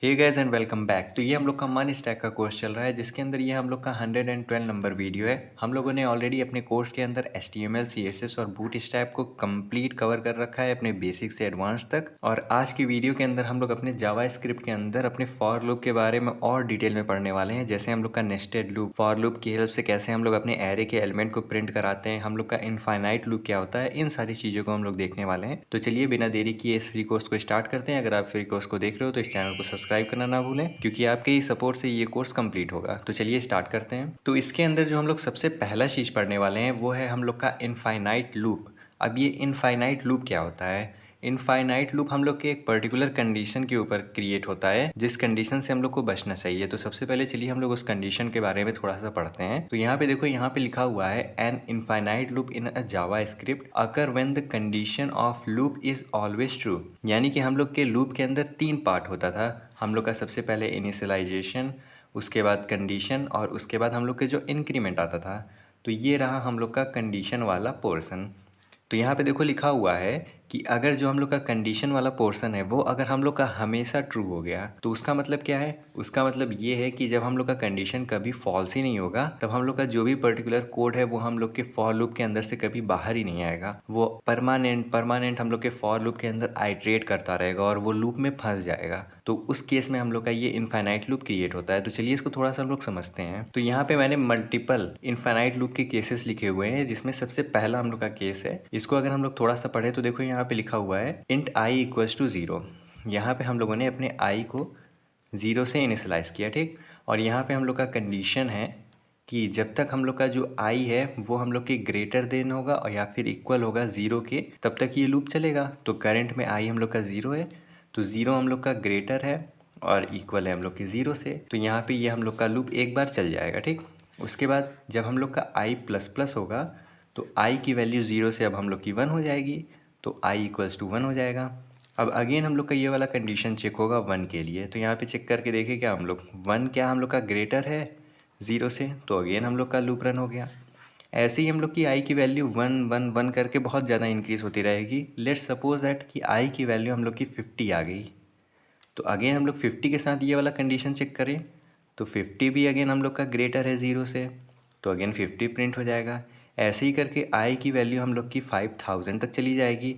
Hey guys and welcome back. तो ये हम लोग का मन स्टैक का कोर्स चल रहा है जिसके अंदर ये हम लोग का 112 नंबर वीडियो है। हम लोगों ने ऑलरेडी अपने कोर्स के अंदर HTML, CSS और बूट स्ट्रैप को कंप्लीट कवर कर रखा है अपने बेसिक से एडवांस तक। और आज की वीडियो के अंदर हम लोग अपने जावा स्क्रिप्ट के अंदर अपने फॉर लूप के बारे में और डिटेल में पढ़ने वाले हैं। जैसे हम लोग का नेस्टेड लूप, फॉर लूप की हेल्प से कैसे हम लोग अपने एरे के एलिमेंट को प्रिंट कराते हैं, हम लोग का इनफाइनाइट लूप क्या होता है, इन सारी चीज़ों को हम लोग देखने वाले हैं। तो चलिए बिना देरी किए इस फ्री कोर्स को स्टार्ट करते हैं। अगर आप फ्री कोर्स को देख रहे हो तो इस चैनल को सब्सक्राइब करना ना भूलें, क्योंकि आपके ही सपोर्ट से ये कोर्स कंप्लीट होगा। तो चलिए स्टार्ट करते हैं। तो इसके अंदर जो हम लोग सबसे पहला चीज़ पढ़ने वाले हैं वो है हम लोग का इनफाइनाइट लूप। अब ये इनफाइनाइट लूप क्या होता है? इनफाइनाइट लूप हम लोग के एक पर्टिकुलर कंडीशन के ऊपर क्रिएट होता है, जिस कंडीशन से हम लोग को बचना चाहिए। तो सबसे पहले चलिए हम लोग उस कंडीशन के बारे में थोड़ा सा पढ़ते हैं। तो यहाँ पे देखो, यहाँ पे लिखा हुआ है an infinite loop in a Java script occur when the condition of loop is always true. यानी कि हम लोग के लूप के अंदर 3 पार्ट होता था। हम लोग का सबसे पहले इनिशियलाइजेशन, उसके बाद कंडीशन और उसके बाद हम लोग के जो इंक्रीमेंट आता था। तो ये रहा हम लोग का कंडीशन वाला पोर्शन। तो यहाँ पे देखो लिखा हुआ है कि अगर जो हम लोग का कंडीशन वाला पोर्शन है वो अगर हम लोग का हमेशा ट्रू हो गया तो उसका मतलब क्या है? उसका मतलब ये है कि जब हम लोग का कंडीशन कभी फॉल्स ही नहीं होगा तब हम लोग का जो भी पर्टिकुलर कोड है वो हम लोग के फॉर लूप के अंदर से कभी बाहर ही नहीं आएगा। वो परमानेंट हम लोग के फॉर लूप के अंदर आइट्रेट करता रहेगा और वो लूप में फंस जाएगा। तो उस केस में हम लोग का ये इनफाइनाइट लूप क्रिएट होता है। तो चलिए इसको थोड़ा सा हम लोग समझते हैं। तो यहाँ पे मैंने मल्टीपल इनफाइनाइट लूप के केसेस लिखे हुए हैं, जिसमें सबसे पहला हम लोग का केस है। इसको अगर हम लोग थोड़ा सा पढ़े तो देखो यहाँ पे लिखा हुआ है इंट आई इक्वल्स टू 0। यहाँ पे हम लोगों ने अपने आई को 0 से इनिशलाइज किया, ठीक। और यहाँ पे हम लोग का कंडीशन है कि जब तक हम लोग का जो आई है वो हम लोग के ग्रेटर देन होगा और या फिर इक्वल होगा 0 के, तब तक ये लूप चलेगा। तो करंट में आई हम लोग का 0 है, तो 0 हम लोग का ग्रेटर है और इक्वल है हम लोग के 0 से। तो यहाँ पे ये हम लोग का लूप एक बार चल जाएगा, ठीक। उसके बाद जब हम लोग का आई प्लस प्लस होगा तो आई की वैल्यू 0 से अब हम लोग की 1 हो जाएगी, तो आई इक्वल्स टू 1 हो जाएगा। अब अगेन हम लोग का ये वाला कंडीशन चेक होगा 1 के लिए। तो यहाँ पे चेक करके देखें क्या हम लोग 1 क्या हम लोग का ग्रेटर है 0 से, तो अगेन हम लोग का लूप रन हो गया। ऐसे ही हम लोग की आई की वैल्यू 1 1 1 करके बहुत ज़्यादा इंक्रीज़ होती रहेगी। लेट्स सपोज दैट कि आई की वैल्यू हम लोग की 50 आ गई। तो अगेन हम लोग 50 के साथ ये वाला कंडीशन चेक करें तो 50 भी अगेन हम लोग का ग्रेटर है 0 से, तो अगेन 50 प्रिंट हो जाएगा। ऐसे ही करके आई की वैल्यू हम लोग की 5000 तक चली जाएगी।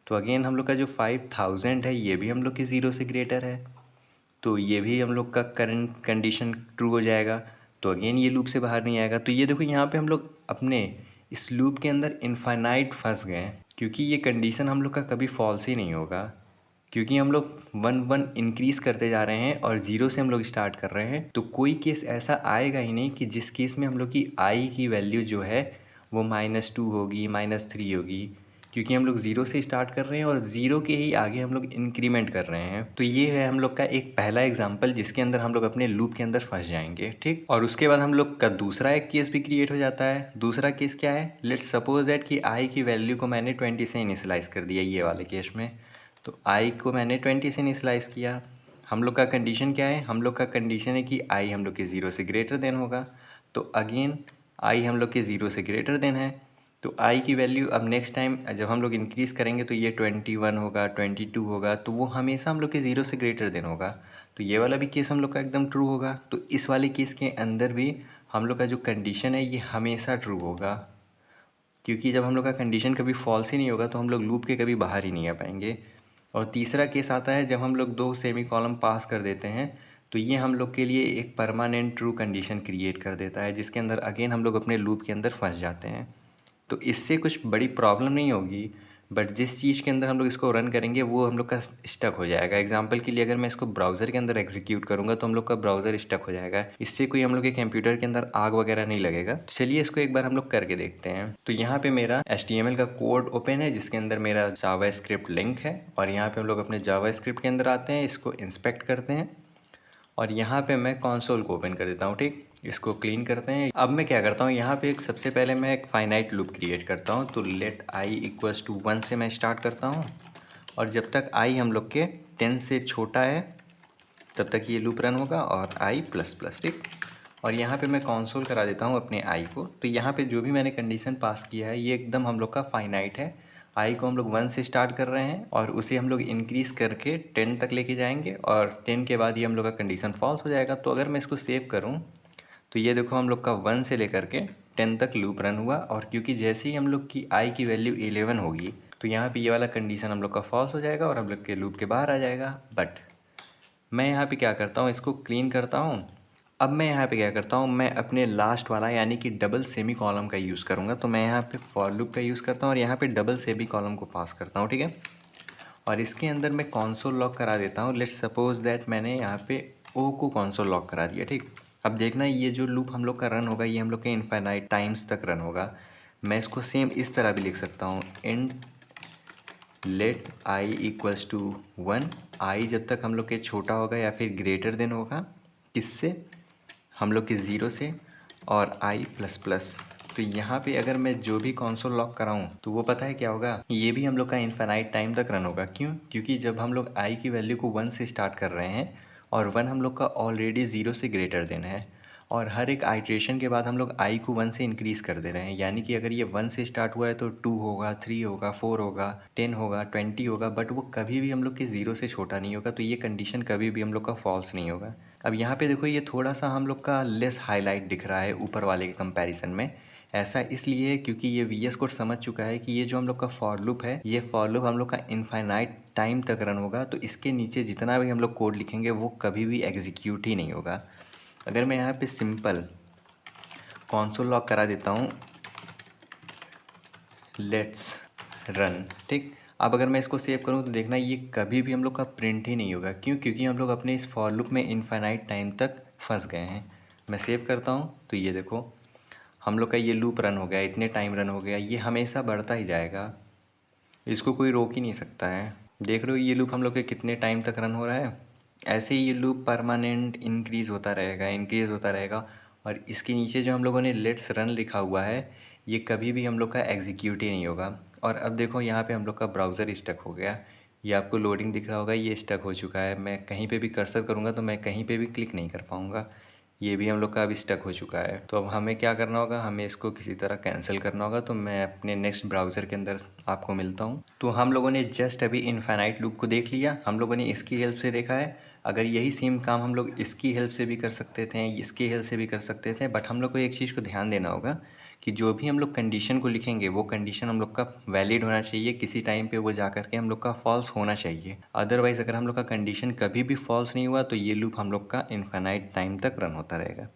तो अगेन हम लोग का जो 5000 है ये भी हम लोग की 0 से ग्रेटर है, तो ये भी हम लोग का करंट कंडीशन ट्रू हो जाएगा। तो अगेन ये लूप से बाहर नहीं आएगा। तो ये देखो यहाँ पे हम लोग अपने इस लूप के अंदर इनफाइनाइट फंस गए, क्योंकि ये कंडीशन हम लोग का कभी फॉल्स ही नहीं होगा, क्योंकि हम लोग 1 1 इंक्रीज़ करते जा रहे हैं और 0 से हम लोग स्टार्ट कर रहे हैं। तो कोई केस ऐसा आएगा ही नहीं कि जिस केस में हम लोग की आई की वैल्यू जो है वो -2 होगी, -3 होगी, क्योंकि हम लोग 0 से स्टार्ट कर रहे हैं और 0 के ही आगे हम लोग इंक्रीमेंट कर रहे हैं। तो ये है हम लोग का एक पहला एग्जाम्पल जिसके अंदर हम लोग अपने लूप के अंदर फंस जाएंगे, ठीक। और उसके बाद हम लोग का दूसरा एक केस भी क्रिएट हो जाता है। दूसरा केस क्या है? लेट्स सपोज दैट कि आई की वैल्यू को मैंने 20 से इनिशलाइज कर दिया ये वाले केस में। तो आई को मैंने 20 से इनिशलाइज किया। हम लोग का कंडीशन क्या है? हम लोग का कंडीशन है कि आई हम लोग के 0 से ग्रेटर देन होगा। तो अगेन आई हम लोग के 0 से ग्रेटर देन है, तो आई की वैल्यू अब नेक्स्ट टाइम जब हम लोग इंक्रीज़ करेंगे तो ये 21 होगा, 22 होगा, तो वो हमेशा हम लोग के 0 से ग्रेटर देन होगा। तो ये वाला भी केस हम लोग का एकदम ट्रू होगा। तो इस वाले केस के अंदर भी हम लोग का जो कंडीशन है ये हमेशा ट्रू होगा, क्योंकि जब हम लोग का कंडीशन कभी फॉल्स ही नहीं होगा तो हम लोग लूप के कभी बाहर ही नहीं आ पाएंगे। और तीसरा केस आता है जब हम लोग 2 सेमी कॉलम पास कर देते हैं, तो ये हम लोग के लिए एक परमानेंट ट्रू कंडीशन क्रिएट कर देता है, जिसके अंदर अगेन हम लोग अपने लूप के अंदर फंस जाते हैं। तो इससे कुछ बड़ी प्रॉब्लम नहीं होगी, बट जिस चीज़ के अंदर हम लोग इसको रन करेंगे वो हम लोग का स्टक हो जाएगा। एग्जांपल के लिए अगर मैं इसको ब्राउज़र के अंदर एग्जीक्यूट करूँगा तो हम लोग का ब्राउज़र स्टक हो जाएगा। इससे कोई हम लोग के कंप्यूटर के अंदर आग वगैरह नहीं लगेगा। तो चलिए इसको एक बार हम लोग करके देखते हैं। तो यहाँ पे मेरा HTML का कोड ओपन है जिसके अंदर मेरा जावा स्क्रिप्ट लिंक है, और यहाँ पे हम लोग अपने जावा स्क्रिप्ट के अंदर आते हैं, इसको इंस्पेक्ट करते हैं और यहाँ पे मैं कंसोल को ओपन कर देता हूँ, ठीक। इसको क्लीन करते हैं। अब मैं क्या करता हूँ, यहाँ पे एक सबसे पहले मैं एक फाइनाइट लूप क्रिएट करता हूँ। तो लेट आई इक्वल्स टू 1 से मैं स्टार्ट करता हूँ, और जब तक आई हम लोग के 10 से छोटा है तब तक ये लूप रन होगा, और आई प्लस प्लस, ठीक। और यहाँ पे मैं कंसोल करा देता हूँ अपने आई को। तो यहाँ पे जो भी मैंने कंडीशन पास किया है ये एकदम हम लोग का फाइनाइट है, आई को हम लोग 1 से स्टार्ट कर रहे हैं और उसे हम लोग इंक्रीज़ करके 10 तक लेके जाएंगे और 10 के बाद ये हम लोग का कंडीशन फॉल्स हो जाएगा। तो अगर मैं इसको सेव करूँ तो ये देखो हम लोग का 1 से लेकर के 10 तक लूप रन हुआ और क्योंकि जैसे ही हम लोग की आई की वैल्यू 11 होगी तो यहाँ पे ये वाला कंडीशन हम लोग का फॉल्स हो जाएगा और हम लोग के लूप के बाहर आ जाएगा। बट मैं यहाँ पे क्या करता हूँ, इसको क्लीन करता हूँ। अब मैं यहाँ पे क्या करता हूँ, मैं अपने लास्ट वाला यानी कि डबल सेमी कॉलम का यूज़ करूँगा। तो मैं यहाँ पे फॉर लूप का यूज़ करता हूँ और यहाँ पे डबल सेमी कॉलम को पास करता हूँ, ठीक है। और इसके अंदर मैं कॉन्सोल लॉक करा देता हूँ। लेट्स सपोज दैट मैंने यहाँ पे ओ को कॉन्सोल लॉक करा दिया, ठीक। अब देखना ये जो लूप हम लोग का रन होगा ये हम लोग के इनफाइनाइट टाइम्स तक रन होगा। मैं इसको सेम इस तरह भी लिख सकता हूँ, int let I equals to 1। I जब तक हम लोग के छोटा होगा या फिर ग्रेटर देन होगा किससे, हम लोग के ज़ीरो से, और आई प्लस प्लस। तो यहाँ पे अगर मैं जो भी कॉन्सोल लॉक कराऊँ तो वो पता है क्या होगा, ये भी हम लोग का इनफाइनाइट टाइम तक रन होगा। क्यों? क्योंकि जब हम लोग आई की वैल्यू को 1 से स्टार्ट कर रहे हैं और 1 हम लोग का ऑलरेडी 0 से ग्रेटर देन है और हर एक आइट्रेशन के बाद हम लोग आई को 1 से इंक्रीज़ कर दे रहे हैं। यानी कि अगर ये 1 से स्टार्ट हुआ है तो 2 होगा, 3 होगा, 4 होगा, 10 होगा, 20 होगा, बट वो कभी भी हम लोग के 0 से छोटा नहीं होगा। तो ये कंडीशन कभी भी हम लोग का फॉल्स नहीं होगा। अब यहाँ पे देखो ये थोड़ा सा हम लोग का लेस हाईलाइट दिख रहा है ऊपर वाले के कंपैरिजन में। ऐसा इसलिए है क्योंकि ये वीएस कोड समझ चुका है कि ये जो हम लोग का फॉर लूप है ये फॉर लूप हम लोग का इनफाइनाइट टाइम तक रन होगा। तो इसके नीचे जितना भी हम लोग कोड लिखेंगे वो कभी भी एग्जीक्यूट ही नहीं होगा। अगर मैं यहाँ पे सिंपल कॉन्सोल लॉक करा देता हूँ, लेट्स रन, ठीक। अब अगर मैं इसको सेव करूँ तो देखना ये कभी भी हम लोग का प्रिंट ही नहीं होगा। क्यों? क्योंकि हम लोग अपने इस फॉर लूप में इनफाइनाइट टाइम तक फंस गए हैं। मैं सेव करता हूँ तो ये देखो हम लोग का ये लूप रन हो गया, इतने टाइम रन हो गया, ये हमेशा बढ़ता ही जाएगा, इसको कोई रोक ही नहीं सकता है। देख रहे हो ये लूप हम लोग के कितने टाइम तक रन हो रहा है। ऐसे ही ये लूप परमानेंट इंक्रीज़ होता रहेगा, इंक्रीज़ होता रहेगा। और इसके नीचे जो हम लोगों ने लेट्स रन लिखा हुआ है ये कभी भी हम लोग का एग्जीक्यूट ही नहीं होगा। और अब देखो यहाँ पे हम लोग का ब्राउज़र स्टक हो गया, ये आपको लोडिंग दिख रहा होगा, ये स्टक हो चुका है। मैं कहीं पे भी कर्सर करूँगा तो मैं कहीं पे भी क्लिक नहीं कर पाऊँगा, ये भी हम लोग का अभी स्टक हो चुका है। तो अब हमें क्या करना होगा, हमें इसको किसी तरह कैंसिल करना होगा। तो मैं अपने नेक्स्ट ब्राउज़र के अंदर आपको मिलता हूँ। तो हम लोगों ने जस्ट अभी इनफाइनाइट लूप को देख लिया, हम लोगों ने इसकी हेल्प से देखा है। अगर यही सेम काम हम लोग इसकी हेल्प से भी कर सकते थे, इसकी हेल्प से भी कर सकते थे, बट हम लोग को एक चीज़ को ध्यान देना होगा कि जो भी हम लोग कंडीशन को लिखेंगे वो कंडीशन हम लोग का वैलिड होना चाहिए। किसी टाइम पे वो जा कर के हम लोग का फॉल्स होना चाहिए। अदरवाइज़ अगर हम लोग का कंडीशन कभी भी फॉल्स नहीं हुआ तो ये लूप हम लोग का इनफाइनाइट टाइम तक रन होता रहेगा,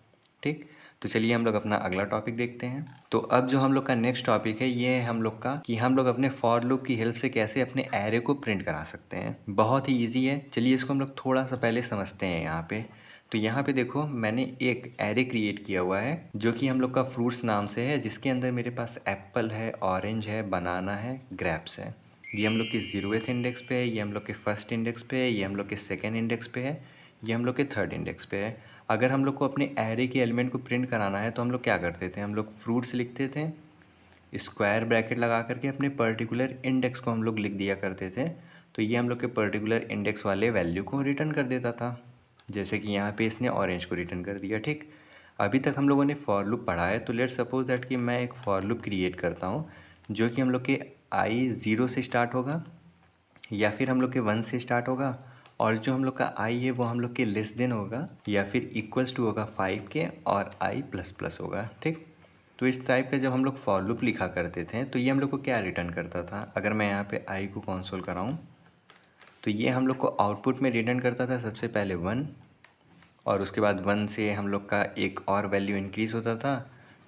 ठीक। तो चलिए हम लोग अपना अगला टॉपिक देखते हैं। तो अब जो हम लोग का नेक्स्ट टॉपिक है ये है हम लोग का कि हम लोग अपने फॉर लूप की हेल्प से कैसे अपने एरे को प्रिंट करा सकते हैं। बहुत ही ईजी है, चलिए इसको हम लोग थोड़ा सा पहले समझते हैं यहाँ पे। तो यहाँ पे देखो मैंने एक एरे क्रिएट किया हुआ है जो कि हम लोग का फ्रूट्स नाम से है, जिसके अंदर मेरे पास एप्पल है, ऑरेंज है, बनाना है, ग्रेप्स है। ये हम लोग के 0वें इंडेक्स पे है, ये हम लोग के फर्स्ट इंडेक्स पे है, ये हम लोग के सेकेंड इंडेक्स पे है, ये हम लोग के थर्ड इंडेक्स पे है। अगर हम लोग को अपने एरे के एलिमेंट को प्रिंट कराना है तो हम लोग क्या करते थे, हम लोग फ्रूट्स लिखते थे, स्क्वायर ब्रैकेट लगा करके अपने पर्टिकुलर इंडेक्स को हम लोग लिख दिया करते थे। तो ये हम लोग के पर्टिकुलर इंडेक्स वाले वैल्यू को रिटर्न कर देता था। जैसे कि यहाँ पे इसने ऑरेंज को रिटर्न कर दिया, ठीक। अभी तक हम लोगों ने फॉर लूप पढ़ा है, तो लेट्स सपोज दैट कि मैं एक फॉर लूप क्रिएट करता हूँ जो कि हम लोग के आई 0 से स्टार्ट होगा या फिर हम लोग के 1 से स्टार्ट होगा, और जो हम लोग का आई है वो हम लोग के लेस देन होगा या फिर इक्वल्स टू होगा 5 के, और आई प्लस प्लस होगा, ठीक। तो इस टाइप का जब हम लोग फॉर लूप लिखा करते थे तो ये हम लोग को क्या रिटर्न करता था। अगर मैं यहाँ पे आई को कंसोल कराऊँ तो ये हम लोग को आउटपुट में रिटर्न करता था सबसे पहले 1, और उसके बाद 1 से हम लोग का एक और वैल्यू इंक्रीज़ होता था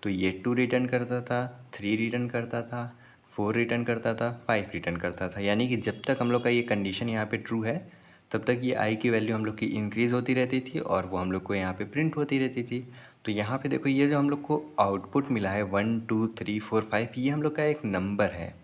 तो ये 2 रिटर्न करता था, 3 रिटर्न करता था, 4 रिटर्न करता था, 5 रिटर्न करता था। यानी कि जब तक हम लोग का ये कंडीशन यहाँ पे ट्रू है तब तक ये आई की वैल्यू हम लोग की इंक्रीज़ होती रहती थी और वो हम लोग को यहाँ पे प्रिंट होती रहती थी। तो यहाँ पे देखो ये जो हम लोग को आउटपुट मिला है 1 2 3 4 5, ये हम लोग का एक नंबर है।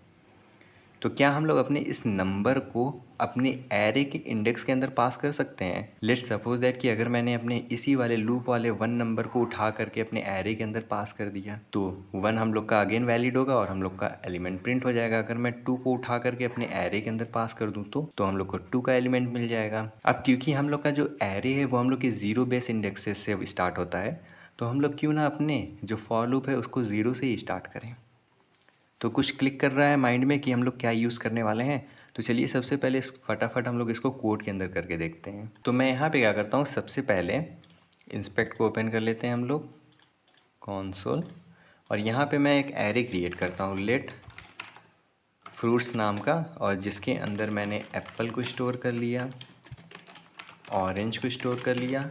तो क्या हम लोग अपने इस नंबर को अपने एरे के इंडेक्स के अंदर पास कर सकते हैं। लेट्स सपोज दैट कि अगर मैंने अपने इसी वाले लूप वाले 1 नंबर को उठा करके अपने एरे के अंदर पास कर दिया तो 1 हम लोग का अगेन वैलिड होगा और हम लोग का एलिमेंट प्रिंट हो जाएगा। अगर मैं 2 को उठा करके अपने एरे के अंदर पास कर दूँ तो हम लोग को 2 का एलिमेंट मिल जाएगा। अब क्योंकि हम लोग का जो एरे है वो हम लोग के 0 बेस इंडेक्सेस से स्टार्ट होता है, तो हम लोग क्यों ना अपने जो फॉर लूप है उसको 0 से ही स्टार्ट करें। तो कुछ क्लिक कर रहा है माइंड में कि हम लोग क्या यूज़ करने वाले हैं। तो चलिए सबसे पहले फटाफट हम लोग इसको कोड के अंदर करके देखते हैं। तो मैं यहाँ पे क्या करता हूँ, सबसे पहले इंस्पेक्ट को ओपन कर लेते हैं हम लोग, कॉन्सोल, और यहाँ पे मैं एक एरे क्रिएट करता हूँ लेट फ्रूट्स नाम का, और जिसके अंदर मैंने एप्पल को स्टोर कर लिया, ऑरेंज को स्टोर कर लिया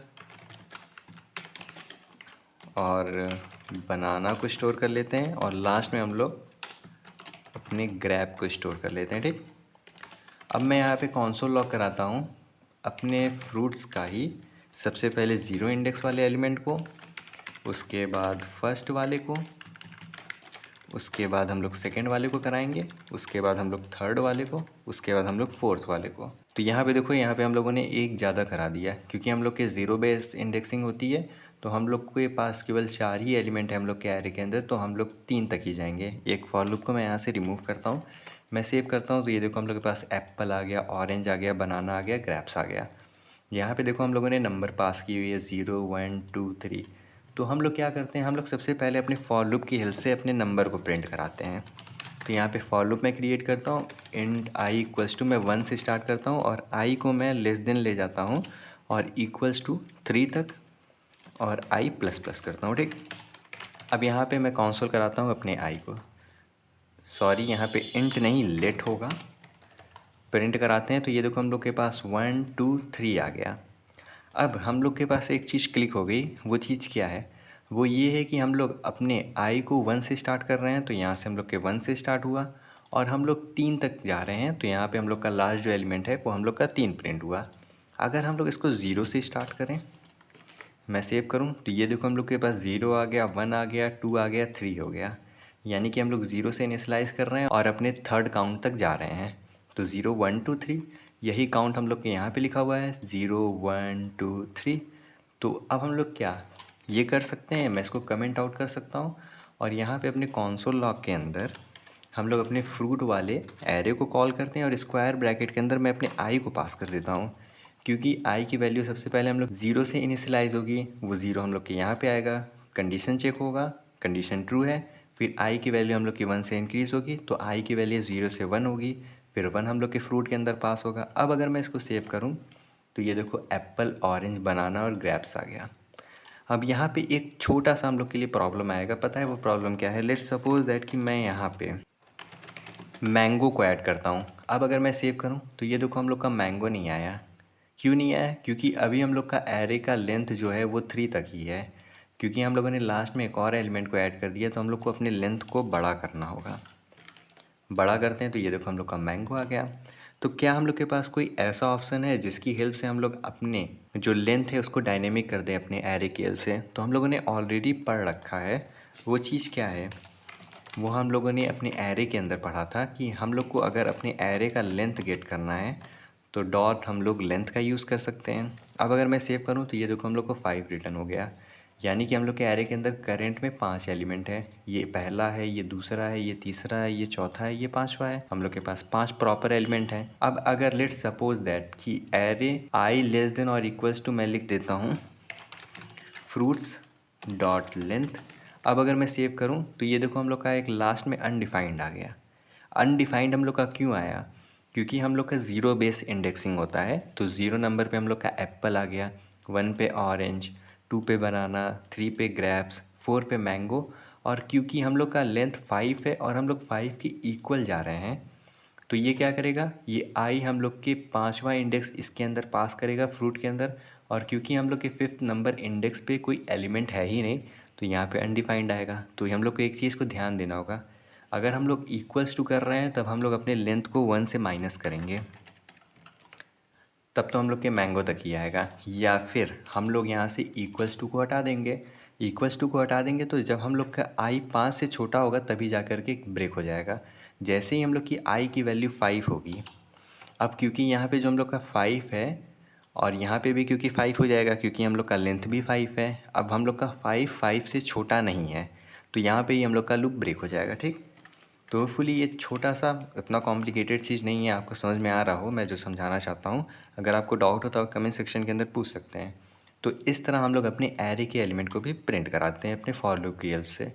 और बनाना को स्टोर कर लेते हैं, और लास्ट में हम लोग अपने ग्रैप को स्टोर कर लेते हैं। ठीक, अब मैं यहाँ पे कॉन्सोल लॉग कराता हूँ अपने फ्रूट्स का ही। सबसे पहले 0 इंडेक्स वाले एलिमेंट को, उसके बाद फर्स्ट वाले को, उसके बाद हम लोग सेकंड वाले को कराएंगे, उसके बाद हम लोग थर्ड वाले को, उसके बाद हम लोग फोर्थ वाले को। तो यहाँ पे देखो, यहाँ पे हम लोगों ने एक ज़्यादा करा दिया क्योंकि हम लोग के 0 बेस इंडेक्सिंग होती है। तो हम लोग के पास केवल 4 ही एलिमेंट है हम लोग के एरे के अंदर, तो हम लोग 3 तक ही जाएंगे। एक फॉर लूप को मैं यहाँ से रिमूव करता हूँ, मैं सेव करता हूँ। तो ये देखो हम लोग के पास एप्पल आ गया, ऑरेंज आ गया, बनाना आ गया, ग्रैप्स आ गया। यहाँ पे देखो हम लोगों ने नंबर पास की हुई है 0 1 2 3। तो हम लोग क्या करते हैं, हम लोग सबसे पहले अपने फॉर लूप की हेल्प से अपने नंबर को प्रिंट कराते हैं। तो यहाँ पे फॉर लूप मैं क्रिएट करता हूँ, इंट आई इक्वल्स टू, मैं 1 से स्टार्ट करता हूँ और आई को मैं लेस देन ले जाता हूँ और इक्वल्स टू 3 तक, और आई प्लस प्लस करता हूँ। ठीक, अब यहाँ पे मैं कंसोल कराता हूँ अपने आई को, सॉरी यहाँ पे इंट नहीं लेट होगा, प्रिंट कराते हैं। तो ये देखो हम लोग के पास 1 2 3 आ गया। अब हम लोग के पास एक चीज़ क्लिक हो गई, वो चीज़ क्या है, वो ये है कि हम लोग अपने आई को 1 से स्टार्ट कर रहे हैं। तो यहाँ से हम लोग के 1 से स्टार्ट हुआ और हम लोग 3 तक जा रहे हैं। तो यहाँ पे हम लोग का लास्ट जो एलिमेंट है वो हम लोग का 3 प्रिंट हुआ। अगर हम लोग इसको 0 से स्टार्ट करें, मैं सेव करूँ, तो ये देखो हम लोग के पास 0 आ गया, 1 आ गया, 2 आ गया, 3 हो गया। यानी कि हम लोग 0 से इनिशियलाइज़ कर रहे हैं और अपने थर्ड काउंट तक जा रहे हैं। तो 0 1 2 3 यही काउंट हम लोग के यहाँ पे लिखा हुआ है, 0 1 2 3। तो अब हम लोग क्या ये कर सकते हैं, मैं इसको कमेंट आउट कर सकता हूँ और यहाँ पे अपने कंसोल लॉग के अंदर हम लोग अपने फ्रूट वाले एरे को कॉल करते हैं और स्क्वायर ब्रैकेट के अंदर मैं अपने आई को पास कर देता हूँ, क्योंकि आई की वैल्यू सबसे पहले हम लोग 0 से इनिशियलाइज़ होगी, वो 0 हम लोग के यहाँ पे आएगा, कंडीशन चेक होगा, कंडीशन ट्रू है, फिर आई की वैल्यू हम लोग की 1 से इंक्रीज़ होगी, तो आई की वैल्यू 0 से 1 होगी, फिर 1 हम लोग के फ्रूट के अंदर पास होगा। अब अगर मैं इसको सेव करूँ, तो ये देखो एप्पल, ऑरेंज, बनाना और ग्रैप्स आ गया। अब यहाँ पे एक छोटा सा हम लोग के लिए प्रॉब्लम आएगा, पता है वो प्रॉब्लम क्या है? लेट्स सपोज दैट कि मैं यहाँ पे मैंगो को ऐड करता हूँ। अब अगर मैं सेव करूँ, तो ये देखो हम लोग का मैंगो नहीं आया। क्यों नहीं आया? क्योंकि अभी हम लोग का एरे का लेंथ जो है वो 3 तक ही है, क्योंकि हम लोगों ने लास्ट में एक और एलिमेंट को ऐड कर दिया, तो हम लोग को अपने लेंथ को बड़ा करना होगा। बड़ा करते हैं, तो ये देखो हम लोग का मैंगो आ गया। तो क्या हम लोग के पास कोई ऐसा ऑप्शन है जिसकी हेल्प से हम लोग अपने जो लेंथ है उसको डायनेमिक कर दें अपने एरे की हेल्प से? तो हम लोगों ने ऑलरेडी पढ़ रखा है, वो चीज़ क्या है, वो हम लोगों ने अपने एरे के अंदर पढ़ा था कि हम लोग को अगर अपने एरे का लेंथ गेट करना है तो डॉट हम लोग लेंथ का यूज़ कर सकते हैं। अब अगर मैं सेव करूँ, तो ये देखो हम लोग को 5 रिटर्न हो गया, यानी कि हम लोग के एरे के अंदर करेंट में 5 एलिमेंट है। ये पहला है, ये दूसरा है, ये तीसरा है, ये चौथा है, ये पांचवा है। हम लोग के पास 5 प्रॉपर एलिमेंट हैं। अब अगर लेट्स सपोज दैट कि एरे आई लेस देन और इक्वल्स टू, मैं लिख देता हूँ फ्रूट्स डॉट लेंथ। अब अगर मैं सेव करूं, तो ये देखो हम लोग का एक लास्ट में अनडिफाइंड आ गया। अनडिफाइंड हम लोग का क्यों आया? क्योंकि हम लोग का 0 बेस इंडेक्सिंग होता है। तो 0 नंबर पे हम लोग का एप्पल आ गया, 1 पे ऑरेंज, 2 पे बनाना, 3 पे ग्रैप्स, 4 पे मैंगो। और क्योंकि हम लोग का लेंथ 5 है और हम लोग 5 के इक्वल जा रहे हैं, तो ये क्या करेगा, ये आई हम लोग के 5वां इंडेक्स इसके अंदर पास करेगा फ्रूट के अंदर। और क्योंकि हम लोग के 5th नंबर इंडेक्स पे कोई एलिमेंट है ही नहीं, तो यहाँ पे अनडिफाइंड आएगा। तो हम लोग को एक चीज़ को ध्यान देना होगा, अगर हम लोग इक्वल्स टू कर रहे हैं तब हम लोग अपने लेंथ को 1 से माइनस करेंगे, तब तो हम लोग के मैंगो तक ही आएगा। या फिर हम लोग यहाँ से इक्वल्स टू को हटा देंगे। इक्वल्स टू को हटा देंगे तो जब हम लोग का आई 5 से छोटा होगा तभी जा कर के ब्रेक हो जाएगा। जैसे ही हम लोग की आई की वैल्यू 5 होगी, अब क्योंकि यहाँ पे जो हम लोग का 5 है और यहाँ पे भी क्योंकि 5 हो जाएगा, क्योंकि हम लोग का लेंथ भी 5 है। अब हम लोग का 5 से छोटा नहीं है, तो यहाँ पे ही हम लोग का लूप ब्रेक हो जाएगा। ठीक, तो होपफुली ये छोटा सा इतना कॉम्प्लिकेटेड चीज़ नहीं है, आपको समझ में आ रहा हो मैं जो समझाना चाहता हूँ। अगर आपको डाउट हो तो आप कमेंट सेक्शन के अंदर पूछ सकते हैं। तो इस तरह हम लोग अपने एरे के एलिमेंट को भी प्रिंट कराते हैं अपने फॉर लूप की हेल्प से।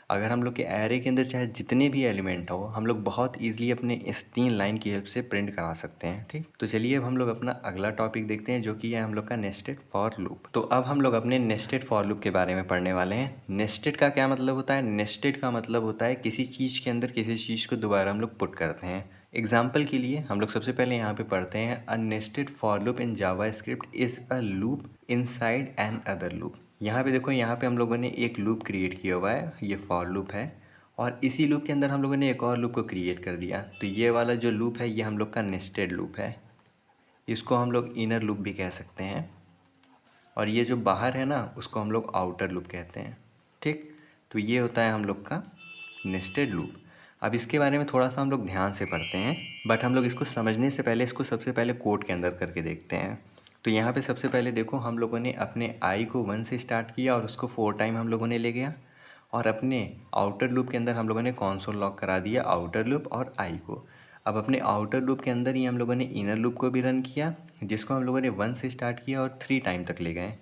अगर हम लोग के एरे के अंदर चाहे जितने भी एलिमेंट हो हम लोग बहुत ईजिली अपने इस 3 लाइन की हेल्प से प्रिंट करा सकते हैं। ठीक, तो चलिए अब हम लोग अपना अगला टॉपिक देखते हैं जो कि है हम लोग का नेस्टेड फॉर लूप। तो अब हम लोग अपने नेस्टेड फॉर लूप के बारे में पढ़ने वाले हैं। नेस्टेड का क्या मतलब होता है? नेस्टेड का मतलब होता है किसी चीज़ के अंदर किसी चीज़ को दोबारा हम लोग पुट करते हैं। एग्जाम्पल के लिए हम लोग सबसे पहले यहाँ पे पढ़ते हैं a nested for loop in JavaScript is a loop inside another loop. यहाँ पे देखो, यहाँ पे हम लोगों ने एक लूप क्रिएट किया हुआ है, ये फॉर लूप है, और इसी लूप के अंदर हम लोगों ने एक और लूप को क्रिएट कर दिया। तो ये वाला जो लूप है ये हम लोग का नेस्टेड लूप है, इसको हम लोग इनर लूप भी कह सकते हैं, और ये जो बाहर है ना उसको हम लोग आउटर लूप कहते हैं। ठीक, तो ये होता है हम लोग का नेस्टेड लूप। अब इसके बारे में थोड़ा सा हम लोग ध्यान से पढ़ते हैं, बट हम लोग इसको समझने से पहले इसको सबसे पहले कोड के अंदर करके देखते हैं। तो यहाँ पे सबसे पहले देखो, हम लोगों ने अपने आई को 1 से स्टार्ट किया और उसको 4 टाइम हम लोगों ने ले गया, और अपने आउटर लूप के अंदर हम लोगों ने कॉन्सोल लॉक करा दिया आउटर लूप और आई को। अब अपने आउटर लूप के अंदर ही हम लोगों ने इनर लूप को भी रन किया, जिसको हम लोगों ने 1 से स्टार्ट किया और 3 टाइम तक ले गए,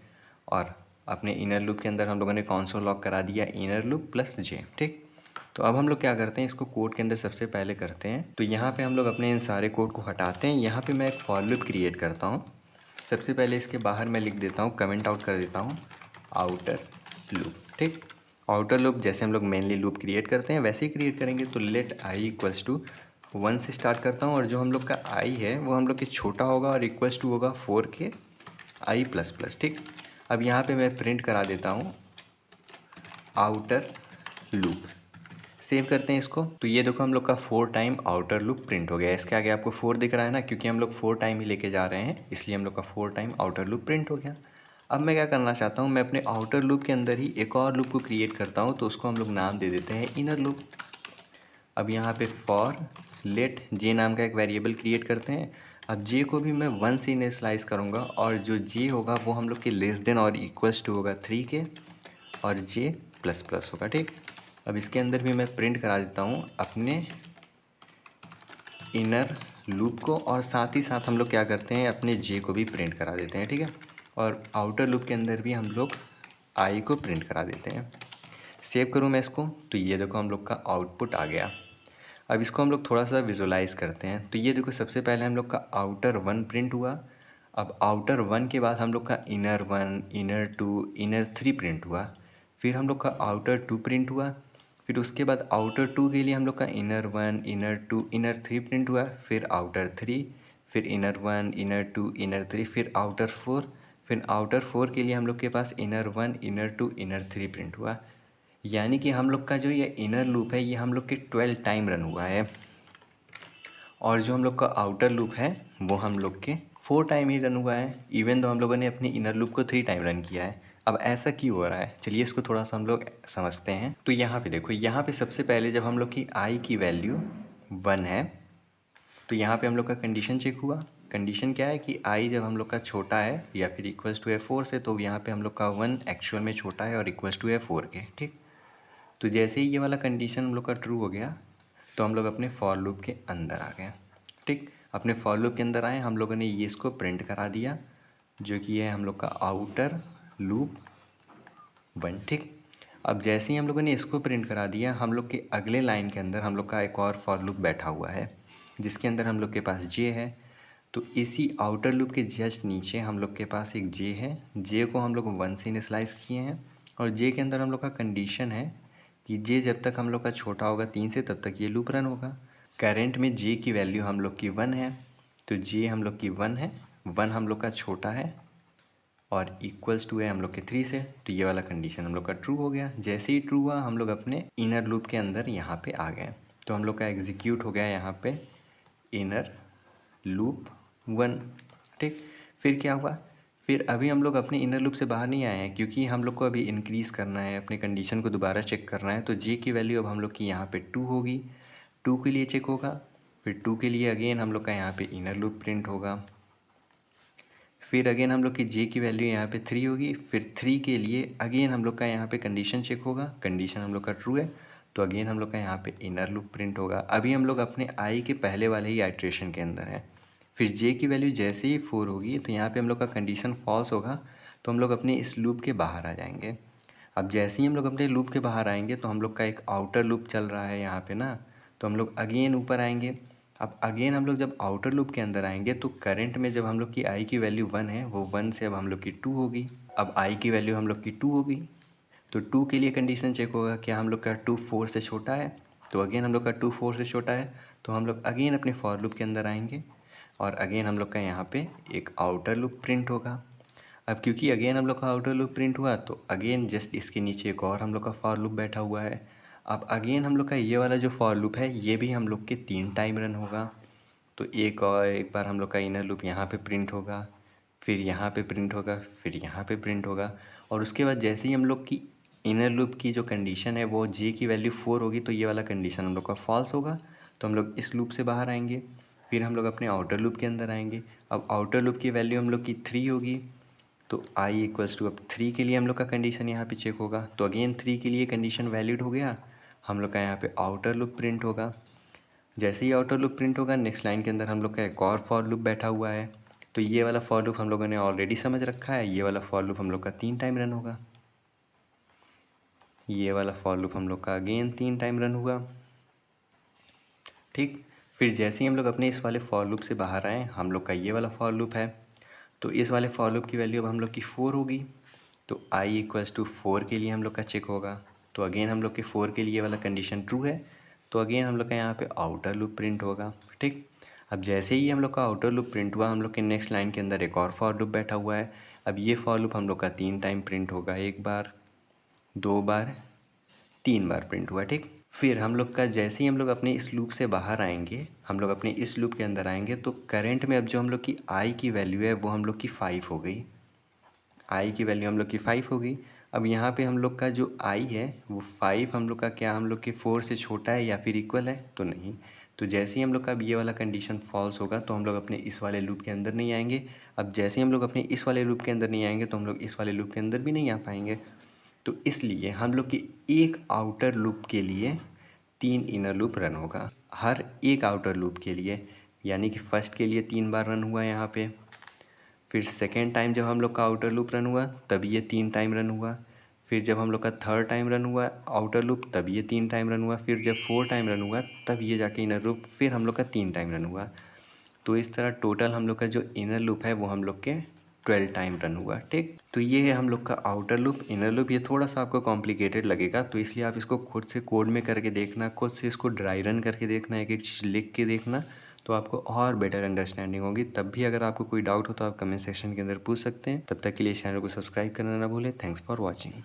और अपने इनर लूप के अंदर हम लोगों ने कॉन्सोल लॉक करा दिया इनर लूप प्लस जे। ठीक, तो अब हम लोग क्या करते हैं, इसको कोड के अंदर सबसे पहले करते हैं। तो यहाँ पे हम लोग अपने इन सारे कोड को हटाते हैं। यहाँ पे मैं एक फॉर लूप क्रिएट करता हूँ। सबसे पहले इसके बाहर मैं लिख देता हूँ, कमेंट आउट कर देता हूँ आउटर लूप। ठीक, आउटर लूप जैसे हम लोग मेनली लूप क्रिएट करते हैं वैसे ही क्रिएट करेंगे। तो लेट आई इक्वल्स टू 1 से स्टार्ट करता हूँ, और जो हम लोग का आई है वो हम लोग के छोटा होगा और इक्वल्स टू होगा 4 के आई प्लस प्लस। ठीक, अब यहाँ पे मैं प्रिंट करा देता हूँ आउटर लूप। सेव करते हैं इसको। तो ये देखो, हम लोग का 4 टाइम आउटर लूप प्रिंट हो गया है। इसके आगे आपको 4 दिख रहा है ना, क्योंकि हम लोग 4 टाइम ही लेके जा रहे हैं, इसलिए हम लोग का 4 टाइम आउटर लूप प्रिंट हो गया। अब मैं क्या करना चाहता हूँ, मैं अपने आउटर लूप के अंदर ही एक और लूप को क्रिएट करता हूँ, तो उसको हम लोग नाम दे देते हैं इनर लूप। अब यहाँ पे फॉर लेट जे नाम का एक वेरिएबल क्रिएट करते हैं। अब जे को भी मैं 1 से इनिशियलाइज करूँगा, और जो जे होगा वो हम लोग के लेस देन और इक्वल्स टू होगा 3 के, और जे प्लस प्लस होगा। ठीक, अब इसके अंदर भी मैं प्रिंट करा देता हूँ अपने इनर लूप को, और साथ ही साथ हम लोग क्या करते हैं, अपने जे को भी प्रिंट करा देते हैं। ठीक है, और आउटर लूप के अंदर भी हम लोग आई को प्रिंट करा देते हैं। सेव करूँ मैं इसको, तो ये देखो हम लोग का आउटपुट आ गया। अब इसको हम लोग थोड़ा सा विजुलाइज करते हैं। तो ये देखो, सबसे पहले हम लोग का आउटर 1 प्रिंट हुआ। अब आउटर 1 के बाद हम लोग का इनर 1, इनर 2, इनर 3 प्रिंट हुआ। फिर हम लोग का आउटर 2 प्रिंट हुआ। फिर उसके बाद आउटर 2 के लिए हम लोग का इनर 1, इनर 2, इनर 3 प्रिंट हुआ। फिर आउटर 3, फिर इनर 1, इनर 2, इनर 3, फिर आउटर 4। फिर आउटर 4 के लिए हम लोग के पास इनर 1, इनर 2, इनर 3 प्रिंट हुआ। यानी कि हम लोग का जो ये इनर लूप है ये हम लोग के 12 टाइम रन हुआ है, और जो हम लोग का आउटर लूप है वो हम लोग के 4 टाइम ही रन हुआ है, इवन तो हम लोगों ने अपनी इनर लूप को 3 टाइम रन किया है। अब ऐसा क्यों हो रहा है, चलिए इसको थोड़ा सा हम लोग समझते हैं। तो यहाँ पे देखो, यहाँ पे सबसे पहले जब हम लोग की आई की वैल्यू 1 है, तो यहाँ पे हम लोग का कंडीशन चेक हुआ। कंडीशन क्या है कि आई जब हम लोग का छोटा है या फिर इक्वल्स टू है 4 से, तो यहाँ पे हम लोग का 1 एक्चुअल में छोटा है और इक्वल्स टू है 4 के। ठीक, तो जैसे ही ये वाला कंडीशन हम लोग का ट्रू हो गया, तो हम लोग अपने फॉर लूप के अंदर आ गए। ठीक, अपने फॉर लूप के अंदर आए, हम लोगों ने ये इसको प्रिंट करा दिया, जो कि है हम लोग का आउटर लूप 1। ठीक, अब जैसे ही हम लोगों ने इसको प्रिंट करा दिया, हम लोग के अगले लाइन के अंदर हम लोग का एक और फॉर लूप बैठा हुआ है, जिसके अंदर हम लोग के पास जे है। तो इसी आउटर लूप के जस्ट नीचे हम लोग के पास एक जे है। जे को हम लोग 1 से इनिशियलाइज किए हैं, और जे के अंदर हम लोग का कंडीशन है कि जे जब तक हम लोग का छोटा होगा 3 से, तब तक ये लूप रन होगा। करेंट में जे की वैल्यू हम लोग की 1 है, तो जे हम लोग की 1 है, 1 हम लोग का छोटा है और इक्वल्स टू है हम लोग के 3 से। तो ये वाला कंडीशन हम लोग का ट्रू हो गया। जैसे ही ट्रू हुआ, हम लोग अपने इनर लूप के अंदर यहाँ पे आ गए, तो हम लोग का एग्जीक्यूट हो गया यहाँ पे इनर लूप 1। ठीक, फिर क्या हुआ, फिर अभी हम लोग अपने इनर लूप से बाहर नहीं आए हैं, क्योंकि हम लोग को अभी इंक्रीज़ करना है, अपने कंडीशन को दोबारा चेक करना है। तो जे की वैल्यू अब हम लोग की यहाँ पे 2 होगी, 2 के लिए चेक होगा। फिर 2 के लिए अगेन हम लोग का यहाँ पे इनर लूप प्रिंट होगा। फिर अगेन हम लोग की जे की वैल्यू यहाँ पे 3 होगी। फिर 3 के लिए अगेन हम लोग का यहाँ पे कंडीशन चेक होगा, कंडीशन हम लोग का ट्रू है, तो अगेन हम लोग का यहाँ पे इनर लूप प्रिंट होगा। अभी हम लोग अपने आई के पहले वाले ही आइट्रेशन के अंदर है। फिर जे की वैल्यू जैसे ही 4 होगी, तो यहाँ पे हम लोग का कंडीशन फॉल्स होगा, तो हम लोग अपने इस लूप के बाहर आ जाएंगे। अब जैसे ही हम लोग अपने लूप के बाहर आएंगे तो हम लोग का एक आउटर लूप चल रहा है यहाँ पे ना, तो हम लोग अगेन ऊपर आएंगे। अब अगेन हम लोग जब आउटर लूप के अंदर आएंगे तो करंट में जब हम लोग की आई की वैल्यू 1 है, वो 1 से अब हम लोग की 2 होगी। अब आई की वैल्यू हम लोग की 2 होगी, तो 2 के लिए कंडीशन चेक होगा क्या हम लोग का 2 4 से छोटा है। तो अगेन हम लोग का 2 4 से छोटा है, तो हम लोग अगेन अपने फॉर लूप के अंदर आएंगे और अगेन हम लोग का यहाँ पे एक आउटर लूप प्रिंट होगा। अब क्योंकि अगेन हम लोग का आउटर लूप प्रिंट हुआ तो अगेन जस्ट इसके नीचे एक और हम लोग का फॉर लूप बैठा हुआ है। अब अगेन हम लोग का ये वाला जो फॉर लूप है ये भी हम लोग के 3 टाइम रन होगा। तो एक बार हम लोग का इनर लूप यहाँ पे प्रिंट होगा, फिर यहाँ पे प्रिंट होगा, फिर यहाँ पे प्रिंट होगा। और उसके बाद जैसे ही हम लोग की इनर लूप की जो कंडीशन है वो जे की वैल्यू 4 होगी, तो ये वाला कंडीशन हम लोग का फॉल्स होगा। तो हम लोग इस लूप से बाहर आएंगे, फिर हम लोग अपने आउटर लूप के अंदर आएंगे। अब आउटर लूप की वैल्यू हम लोग की 3 होगी, तो i इक्वल्स टू अब 3 के लिए हम लोग का कंडीशन यहाँ पे चेक होगा। तो अगेन 3 के लिए कंडीशन वैलिड हो गया, हम लोग का यहाँ पे आउटर लूप प्रिंट होगा। जैसे ही आउटर लूप प्रिंट होगा नेक्स्ट लाइन के अंदर हम लोग का एक और फॉर लूप बैठा हुआ है। तो ये वाला फॉर लूप हम लोगों ने ऑलरेडी समझ रखा है, ये वाला फॉर लूप हम लोग का 3 टाइम रन होगा। ये वाला फॉर लूप हम लोग का अगेन 3 टाइम रन हुआ। ठीक, फिर जैसे ही हम लोग अपने इस वाले फॉर लूप से बाहर आए, हम लोग का ये वाला फॉर लूप है, तो इस वाले फॉर लूप की वैल्यू अब हम लोग की 4 होगी। तो i इक्वल्स टू 4 के लिए हम लोग का चेक होगा। तो अगेन हम लोग के 4 के लिए वाला कंडीशन ट्रू है, तो अगेन हम लोग का यहाँ पे आउटर लूप प्रिंट होगा। ठीक, अब जैसे ही हम लोग का आउटर लूप प्रिंट हुआ, हम लोग के नेक्स्ट लाइन के अंदर एक और फॉर लूप बैठा हुआ है। अब ये फॉर लूप हम लोग का 3 टाइम प्रिंट होगा, 1 बार, 2 बार, 3 बार प्रिंट हुआ। ठीक, फिर हम लोग का जैसे ही हम लोग अपने इस लूप से बाहर आएंगे, हम लोग अपने इस लूप के अंदर आएंगे, तो करंट में अब जो हम लोग की आई की वैल्यू है वो हम लोग की 5 हो गई। आई की वैल्यू हम लोग की 5 हो गई। अब यहाँ पे हम लोग का जो आई है वो 5 हम लोग का क्या हम लोग के 4 से छोटा है या फिर इक्वल है, तो नहीं। तो जैसे ही हम लोग का अब ये वाला कंडीशन फॉल्स होगा तो हम लोग अपने इस वाले लूप के अंदर नहीं आएंगे। अब जैसे ही हम लोग अपने इस वाले लूप के अंदर नहीं आएंगे तो हम लोग इस वाले लूप के अंदर भी नहीं आ पाएंगे। तो इसलिए हम लोग की एक आउटर लूप के लिए 3 इनर लूप रन होगा, हर एक आउटर लूप के लिए। यानी कि फर्स्ट के लिए 3 बार रन हुआ यहाँ पे, फिर सेकेंड टाइम जब हम लोग का आउटर लूप रन हुआ तब ये 3 टाइम रन हुआ, फिर जब हम लोग का थर्ड टाइम रन हुआ आउटर लूप तब ये 3 टाइम रन हुआ, फिर जब 4 टाइम रन हुआ तब ये जाके इनर लूप फिर हम लोग का 3 टाइम रन हुआ। तो इस तरह टोटल हम लोग का जो इनर लूप है वो हम लोग के 12 टाइम रन हुआ। ठीक, तो ये है हम लोग का आउटर लूप। इनर लूप ये थोड़ा सा आपको कॉम्प्लिकेटेड लगेगा, तो इसलिए आप इसको खुद से कोड में करके देखना, खुद से इसको ड्राई रन करके देखना, एक एक चीज़ लिख के देखना, तो आपको और बेटर अंडरस्टैंडिंग होगी। तब भी अगर आपको कोई डाउट हो तो आप कमेंट सेक्शन के अंदर पूछ सकते हैं। तब तक के लिए इस चैनल को सब्सक्राइब करना ना भूलें। Thanks for watching.